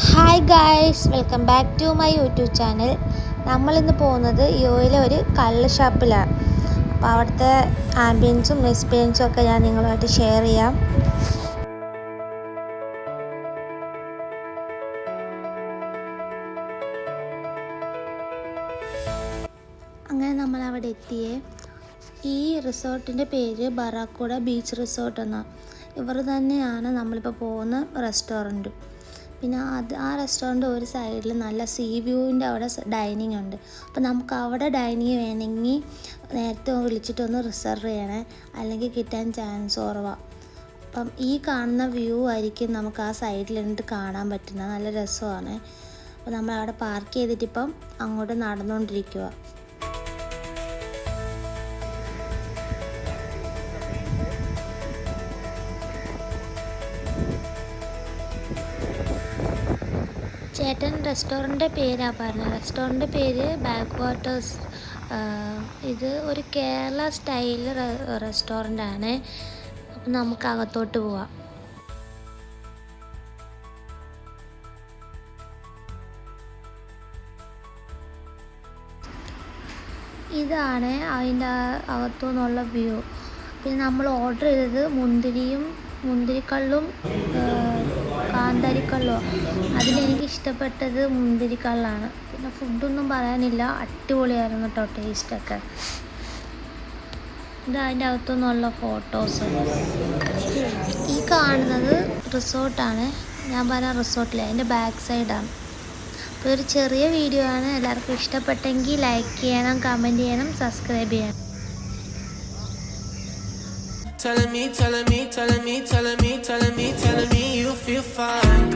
Hi guys, welcome back to my YouTube channel. നമ്മളിന്ന് പോകുന്നത് യോയിലെ ഒരു കള്ള് ഷാപ്പിലാണ്. അപ്പോൾ അവിടുത്തെ ആംബിയൻസും എക്സ്പീരിയൻസും ഒക്കെ ഞാൻ നിങ്ങളുമായിട്ട് ഷെയർ ചെയ്യാം. അങ്ങനെ നമ്മൾ അവിടെ എത്തിയേ. ഈ റിസോർട്ടിൻ്റെ പേര് ബറാക്കുഡ ബീച്ച് റിസോർട്ട് എന്നാണ്. ഇവർ തന്നെയാണ് നമ്മളിപ്പോൾ പോകുന്ന റെസ്റ്റോറൻറ്റും. പിന്നെ ആ റെസ്റ്റോറൻറ്റ് ഒരു സൈഡിൽ നല്ല സീ വ്യൂവിൻ്റെ അവിടെ ഡൈനിങ് ഉണ്ട്. അപ്പോൾ നമുക്ക് അവിടെ ഡൈനിങ് വേണമെങ്കിൽ നേരത്തെ വിളിച്ചിട്ടൊന്ന് റിസർവ് ചെയ്യണേ, അല്ലെങ്കിൽ കിട്ടാൻ ചാൻസ് കുറവാണ്. അപ്പം ഈ കാണുന്ന വ്യൂ ആയിരിക്കും നമുക്ക് ആ സൈഡിൽ നിന്നിട്ട് കാണാൻ പറ്റുന്നത്. നല്ല രസമാണ്. അപ്പോൾ നമ്മൾ അവിടെ പാർക്ക് ചെയ്തിട്ടിപ്പം അങ്ങോട്ട് നടന്നുകൊണ്ടിരിക്കുക. ചേട്ടൻ റെസ്റ്റോറൻറ്റിൻ്റെ പേരാണ് പറഞ്ഞത്. റെസ്റ്റോറൻറ്റിൻ്റെ പേര് ബാക്ക് വാട്ടേഴ്സ്. ഇത് ഒരു കേരള സ്റ്റൈൽ റെസ്റ്റോറൻ്റാണ്. അപ്പം നമുക്ക് അകത്തോട്ട് പോവാം. ഇതാണ് അതിൻ്റെ അകത്തു നിന്നുള്ള വ്യൂ. പിന്നെ നമ്മൾ ഓർഡർ ചെയ്തത് മുന്തിരിക്കള്ളും കാന്താരിക്കള്ളും. അതിലെനിക്ക് ഇഷ്ടപ്പെട്ടത് മുന്തിരിക്കള്ളാണ്. പിന്നെ ഫുഡൊന്നും പറയാനില്ല, അടിപൊളിയായിരുന്നു കേട്ടോ ടേസ്റ്റൊക്കെ. ഇത് അതിൻ്റെ അകത്തുനിന്നുള്ള ഫോട്ടോസ്. ഈ കാണുന്നത് റിസോർട്ടാണ്. ഞാൻ പറഞ്ഞ റിസോർട്ടിലെ അതിൻ്റെ ബാക്ക് സൈഡാണ്. അപ്പോൾ ഒരു ചെറിയ വീഡിയോ ആണ്. എല്ലാവർക്കും ഇഷ്ടപ്പെട്ടെങ്കിൽ ലൈക്ക് ചെയ്യണം, കമൻറ്റ് ചെയ്യണം, സബ്സ്ക്രൈബ് ചെയ്യണം. Telling me you feel fine.